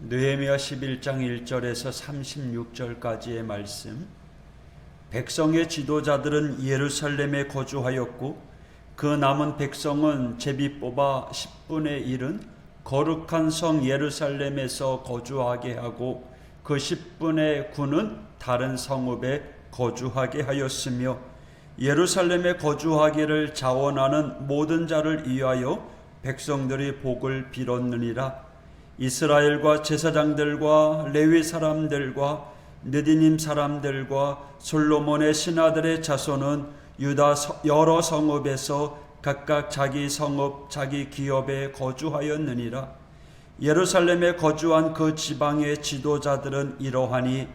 느헤미야 11장 1절에서 36절까지의 말씀. 백성의 지도자들은 예루살렘에 거주하였고 그 남은 백성은 제비 뽑아 10분의 1은 거룩한 성 예루살렘에서 거주하게 하고 그 10분의 9는 다른 성읍에 거주하게 하였으며, 예루살렘에 거주하기를 자원하는 모든 자를 위하여 백성들이 복을 빌었느니라. 이스라엘과 제사장들과 레위 사람들과 느디님 사람들과 솔로몬의 신하들의 자손은 유다 여러 성읍에서 각각 자기 성읍 자기 기업에 거주하였느니라. 예루살렘에 거주한 그 지방의 지도자들은 이러하니,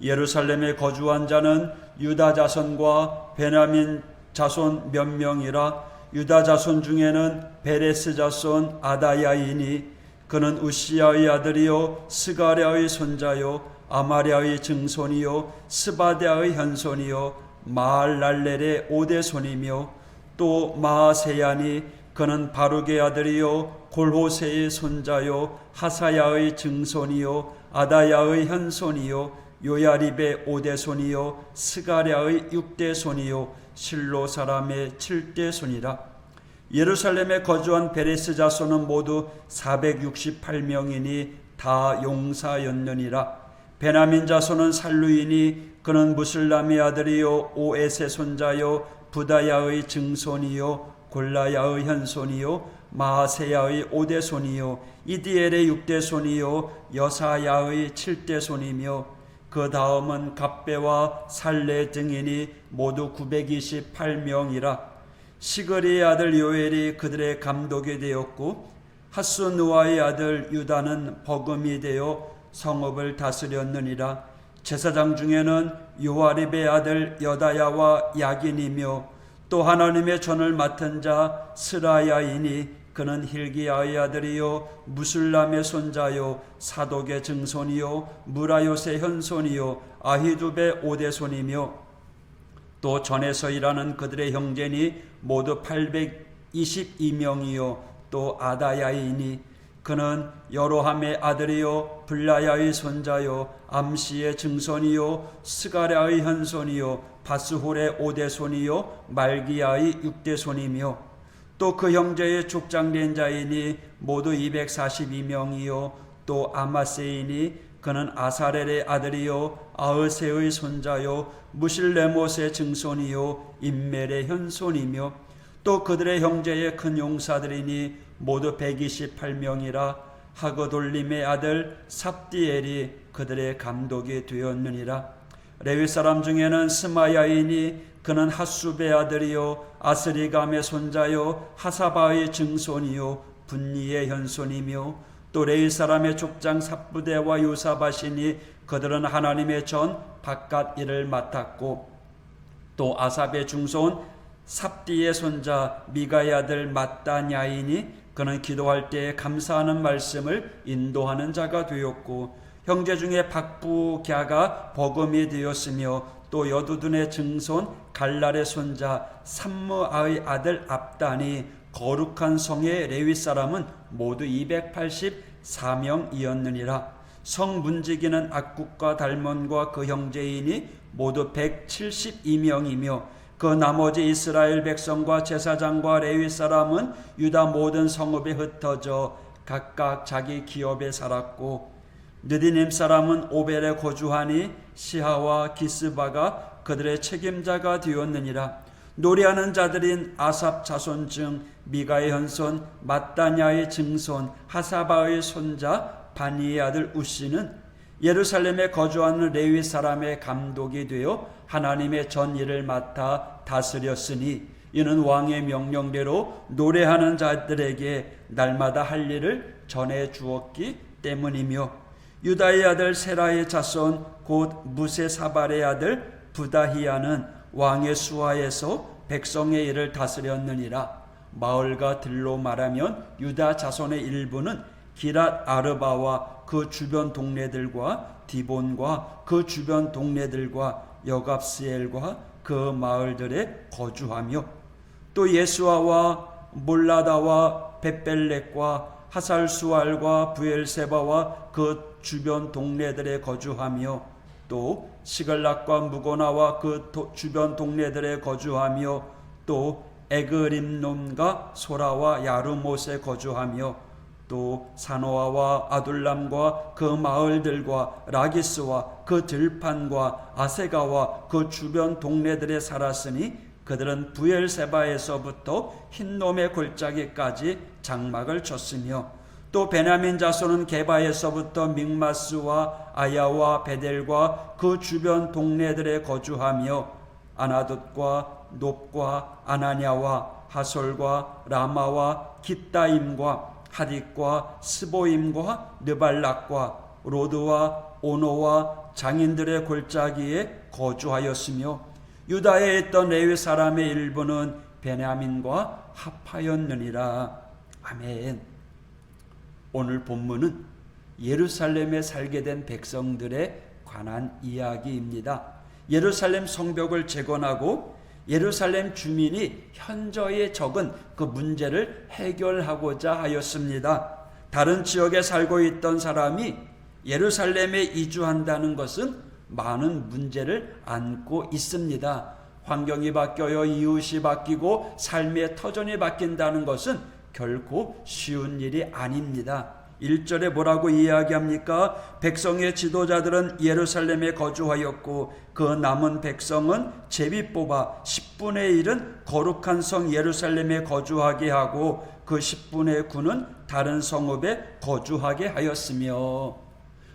예루살렘에 거주한 자는 유다 자손과 베냐민 자손 몇 명이라. 유다 자손 중에는 베레스 자손 아다야이니 그는 우시야의 아들이요 스가랴의 손자요 아마랴의 증손이요 스바랴의 현손이요 마알랄렐의 오대손이며, 또 마아세야니 그는 바룩의 아들이요 골호세의 손자요 하사야의 증손이요 아다야의 현손이요 요야립의 오대손이요 스가랴의 육대손이요 실로 사람의 칠대손이라. 예루살렘에 거주한 베레스 자손은 모두 468명이니 다 용사였느니라. 베냐민 자손은 살루이니 그는 무슬람의 아들이요 오에세 손자요 부다야의 증손이요 골라야의 현손이요 마아세야의 오대손이요 이디엘의 육대손이요 여사야의 칠대손이며, 그 다음은 갑배와 살레 등이니 모두 928명이라. 시그리의 아들 요엘이 그들의 감독이 되었고 하스누아의 아들 유다는 버금이 되어 성읍을 다스렸느니라. 제사장 중에는 요아립의 아들 여다야와 야긴이며, 또 하나님의 전을 맡은 자 스라야이니 그는 힐기야의 아들이요 무술람의 손자요 사독의 증손이요 무라요의 현손이요 아히두베 오대손이며, 또 전에서 일하는 그들의 형제니 모두 822명이요 또 아다야이니 그는 여로함의 아들이요 블라야의 손자요 암시의 증손이요 스가랴의 현손이요 바스홀의 오대손이요 말기야의 육대손이며, 또 그 형제의 족장된 자이니 모두 242명이요 또 아마세이니 그는 아사렐의 아들이요 아으세의 손자요 무실레못의 증손이요 임멜의 현손이며, 또 그들의 형제의 큰 용사들이니 모두 128명이라. 하거돌림의 아들 삽디엘이 그들의 감독이 되었느니라. 레위 사람 중에는 스마야이니 그는 하수베의 아들이요 아스리감의 손자요 하사바의 증손이요 분니의 현손이며, 또 레위 사람의 족장 삽부대와 요사바시니 그들은 하나님의 전 바깥 일을 맡았고, 또 아삽의 중손 삽디의 손자 미가의 아들 mat단야이니 그는 기도할 때 감사하는 말씀을 인도하는 자가 되었고, 형제 중에 박부갸가 버금이 되었으며, 또 여두둔의 증손 갈랄의 손자 삼무아의 아들 압단이 거룩한 성의 레위 사람은 모두 284명이었느니라. 성 문지기는 악국과 달몬과 그 형제이니 모두 172명이며, 그 나머지 이스라엘 백성과 제사장과 레위 사람은 유다 모든 성읍에 흩어져 각각 자기 기업에 살았고, 느디님 사람은 오벨에 거주하니 시하와 기스바가 그들의 책임자가 되었느니라. 노래하는 자들인 아삽 자손 중 미가의 현손 mat단야의 증손 하사바의 손자 바니의 아들 우시는 예루살렘에 거주하는 레위 사람의 감독이 되어 하나님의 전 일을 맡아 다스렸으니, 이는 왕의 명령대로 노래하는 자들에게 날마다 할 일을 전해 주었기 때문이며, 유다의 아들 세라의 자손 곧 무세사발의 아들 부다히야는 왕의 수하에서 백성의 일을 다스렸느니라. 마을과 들로 말하면 유다 자손의 일부는 기랏 아르바와 그 주변 동네들과 디본과 그 주변 동네들과 여갑스엘과 그 마을들에 거주하며, 또 예수아와 몰라다와 벳벨렉과 하살수알과 부엘세바와 그 주변 동네들에 거주하며 또 시글락과 무고나와 그 주변 동네들에 거주하며 또 에그림놈과 소라와 야르못에 거주하며 또 사노아와 아둘람과 그 마을들과 라기스와 그 들판과 아세가와 그 주변 동네들에 살았으니 그들은 부엘세바에서부터 흰놈의 골짜기까지 장막을 쳤으며 또 베냐민 자손은 게바에서부터 믹마스와 아야와 베델과 그 주변 동네들에 거주하며 아나돗과 놉과 아나냐와 하솔과 라마와 깃다임과 하딕과 스보임과 느발락과 로드와 오노와 장인들의 골짜기에 거주하였으며 유다에 있던 레위 사람의 일부는 베냐민과 합하였느니라. 아멘. 오늘 본문은 예루살렘에 살게 된 백성들에 관한 이야기입니다. 예루살렘 성벽을 재건하고 예루살렘 주민이 현저히 적은 그 문제를 해결하고자 하였습니다. 다른 지역에 살고 있던 사람이 예루살렘에 이주한다는 것은 많은 문제를 안고 있습니다. 환경이 바뀌어요. 이웃이 바뀌고 삶의 터전이 바뀐다는 것은 결코 쉬운 일이 아닙니다. 1절에 뭐라고 이야기합니까? 백성의 지도자들은 예루살렘에 거주하였고 그 남은 백성은 제비 뽑아 10분의 1은 거룩한 성 예루살렘에 거주하게 하고 그 10분의 9는 다른 성읍에 거주하게 하였으며,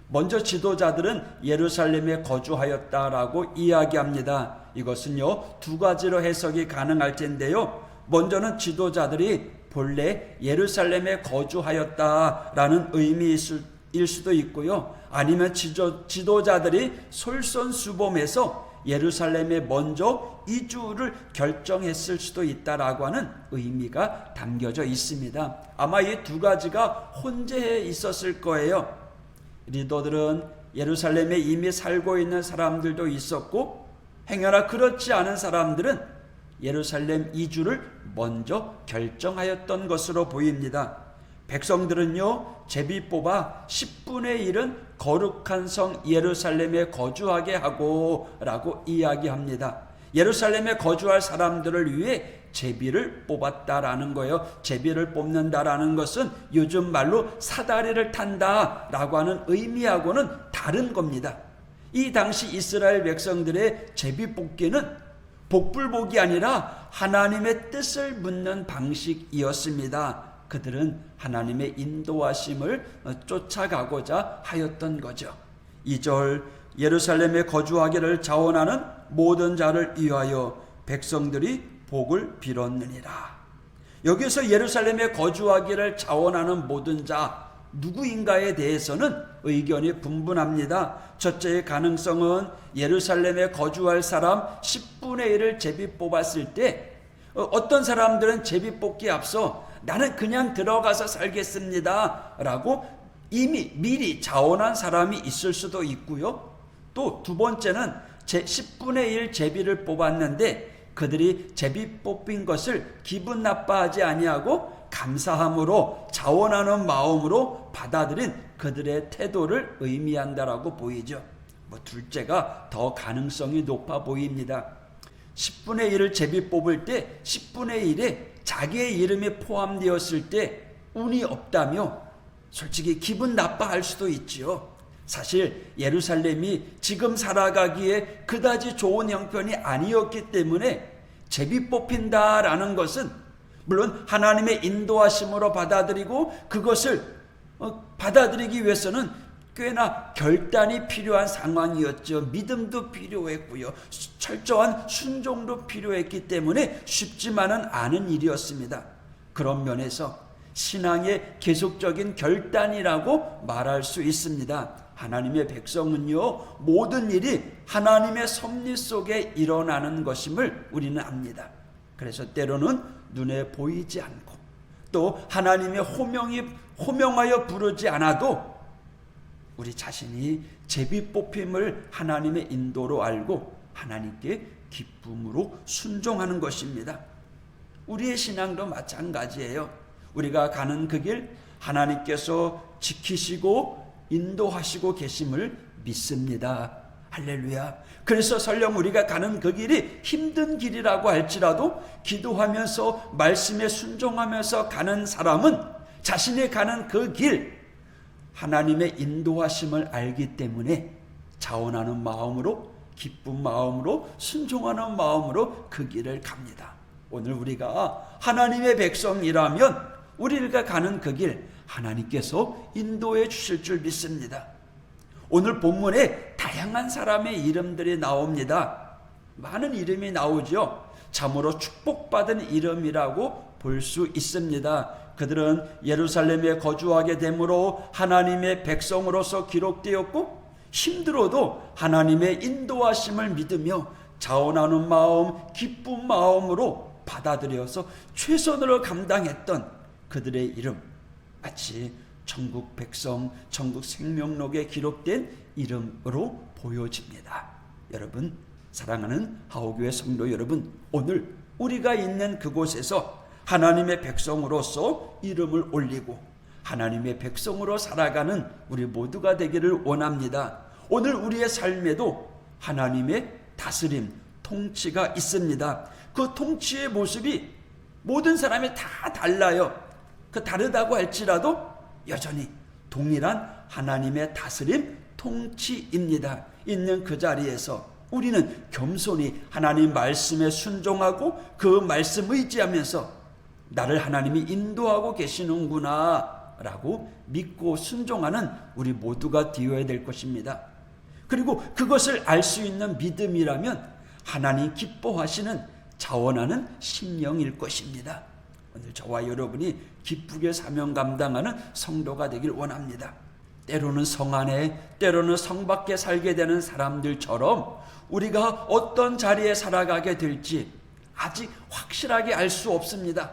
먼저 지도자들은 예루살렘에 거주하였다라고 이야기합니다. 이것은요, 두 가지로 해석이 가능할 텐데요. 먼저는 지도자들이 본래 예루살렘에 거주하였다라는 의미일 수도 있고요. 아니면 지도자들이 솔선수범해서 예루살렘에 먼저 이주를 결정했을 수도 있다라고 하는 의미가 담겨져 있습니다. 아마 이 두 가지가 혼재해 있었을 거예요. 리더들은 예루살렘에 이미 살고 있는 사람들도 있었고, 행여나 그렇지 않은 사람들은 예루살렘 이주를 먼저 결정하였던 것으로 보입니다. 백성들은요, 제비 뽑아 10분의 1은 거룩한 성 예루살렘에 거주하게 하고 라고 이야기합니다. 예루살렘에 거주할 사람들을 위해 제비를 뽑았다라는 거예요. 제비를 뽑는다라는 것은 요즘 말로 사다리를 탄다라고 하는 의미하고는 다른 겁니다. 이 당시 이스라엘 백성들의 제비 뽑기는 복불복이 아니라 하나님의 뜻을 묻는 방식이었습니다. 그들은 하나님의 인도하심을 쫓아가고자 하였던 거죠. 2절, 예루살렘에 거주하기를 자원하는 모든 자를 위하여 백성들이 복을 빌었느니라. 여기서 예루살렘에 거주하기를 자원하는 모든 자, 누구인가에 대해서는 의견이 분분합니다. 첫째의 가능성은 예루살렘에 거주할 사람 10분의 1을 제비 뽑았을 때 어떤 사람들은 제비 뽑기에 앞서 나는 그냥 들어가서 살겠습니다 라고 이미 미리 자원한 사람이 있을 수도 있고요. 또 두 번째는 10분의 1 제비를 뽑았는데 그들이 제비 뽑힌 것을 기분 나빠하지 아니하고 감사함으로 자원하는 마음으로 받아들인 그들의 태도를 의미한다라고 보이죠. 둘째가 더 가능성이 높아 보입니다. 10분의 1을 제비 뽑을 때 10분의 1에 자기의 이름이 포함되었을 때 운이 없다며 솔직히 기분 나빠할 수도 있지요. 사실 예루살렘이 지금 살아가기에 그다지 좋은 형편이 아니었기 때문에 제비 뽑힌다라는 것은 물론 하나님의 인도하심으로 받아들이고 그것을 받아들이기 위해서는 꽤나 결단이 필요한 상황이었죠. 믿음도 필요했고요. 철저한 순종도 필요했기 때문에 쉽지만은 않은 일이었습니다. 그런 면에서 신앙의 계속적인 결단이라고 말할 수 있습니다. 하나님의 백성은요, 모든 일이 하나님의 섭리 속에 일어나는 것임을 우리는 압니다. 그래서 때로는 눈에 보이지 않고 또 하나님의 호명하여 부르지 않아도 우리 자신이 제비 뽑힘을 하나님의 인도로 알고 하나님께 기쁨으로 순종하는 것입니다. 우리의 신앙도 마찬가지예요. 우리가 가는 그 길 하나님께서 지키시고 인도하시고 계심을 믿습니다. 할렐루야. 그래서 설령 우리가 가는 그 길이 힘든 길이라고 할지라도 기도하면서 말씀에 순종하면서 가는 사람은 자신이 가는 그 길, 하나님의 인도하심을 알기 때문에 자원하는 마음으로, 기쁜 마음으로, 순종하는 마음으로 그 길을 갑니다. 오늘 우리가 하나님의 백성이라면 우리가 가는 그 길 하나님께서 인도해 주실 줄 믿습니다. 오늘 본문에 다양한 사람의 이름들이 나옵니다. 많은 이름이 나오죠. 참으로 축복받은 이름이라고 볼 수 있습니다. 그들은 예루살렘에 거주하게 되므로 하나님의 백성으로서 기록되었고, 힘들어도 하나님의 인도하심을 믿으며 자원하는 마음, 기쁜 마음으로 받아들여서 최선으로 감당했던 그들의 이름, 마치 천국 백성, 천국 생명록에 기록된 이름으로 보여집니다. 여러분, 사랑하는 하오교회 성도 여러분, 오늘 우리가 있는 그곳에서 하나님의 백성으로서 이름을 올리고 하나님의 백성으로 살아가는 우리 모두가 되기를 원합니다. 오늘 우리의 삶에도 하나님의 다스림, 통치가 있습니다. 그 통치의 모습이 모든 사람이 다 달라요. 그 다르다고 할지라도 여전히 동일한 하나님의 다스림, 통치입니다. 있는 그 자리에서 우리는 겸손히 하나님 말씀에 순종하고 그 말씀 의지하면서 나를 하나님이 인도하고 계시는구나 라고 믿고 순종하는 우리 모두가 되어야 될 것입니다. 그리고 그것을 알 수 있는 믿음이라면 하나님 기뻐하시는 자원하는 심령일 것입니다. 오늘 저와 여러분이 기쁘게 사명 감당하는 성도가 되길 원합니다. 때로는 성 안에, 때로는 성 밖에 살게 되는 사람들처럼 우리가 어떤 자리에 살아가게 될지 아직 확실하게 알 수 없습니다.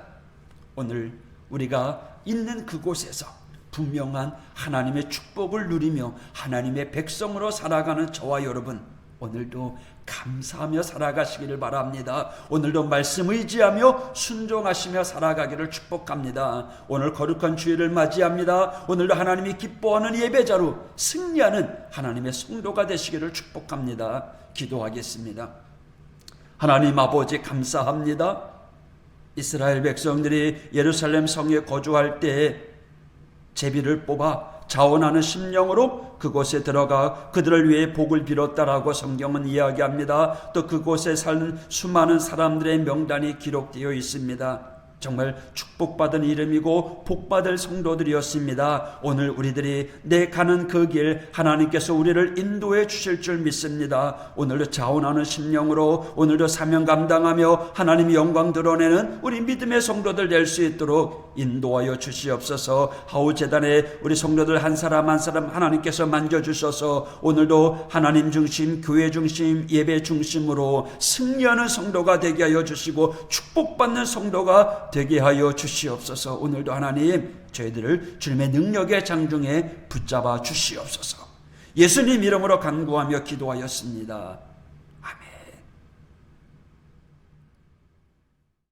오늘 우리가 있는 그곳에서 분명한 하나님의 축복을 누리며 하나님의 백성으로 살아가는 저와 여러분, 오늘도 감사하며 살아가시기를 바랍니다. 오늘도 말씀 의지하며 순종하시며 살아가기를 축복합니다. 오늘 거룩한 주일을 맞이합니다. 오늘도 하나님이 기뻐하는 예배자로 승리하는 하나님의 성도가 되시기를 축복합니다. 기도하겠습니다. 하나님 아버지, 감사합니다. 이스라엘 백성들이 예루살렘 성에 거주할 때에 제비를 뽑아 자원하는 심령으로 그곳에 들어가 그들을 위해 복을 빌었다라고 성경은 이야기합니다. 또 그곳에 사는 수많은 사람들의 명단이 기록되어 있습니다. 정말 축복받은 이름이고 복받을 성도들이었습니다. 오늘 우리들이 내 가는 그 길 하나님께서 우리를 인도해 주실 줄 믿습니다. 오늘도 자원하는 심령으로 오늘도 사명 감당하며 하나님의 영광 드러내는 우리 믿음의 성도들 될 수 있도록 인도하여 주시옵소서. 하우재단에 우리 성도들 한 사람 한 사람 하나님께서 만져주셔서 오늘도 하나님 중심, 교회 중심, 예배 중심으로 승리하는 성도가 되게 하여 주시고 축복받는 성도가 되게 하여 주시옵소서. 오늘도 하나님 저희들을 주님의 능력의 장중에 붙잡아 주시옵소서. 예수님 이름으로 간구하며 기도하였습니다.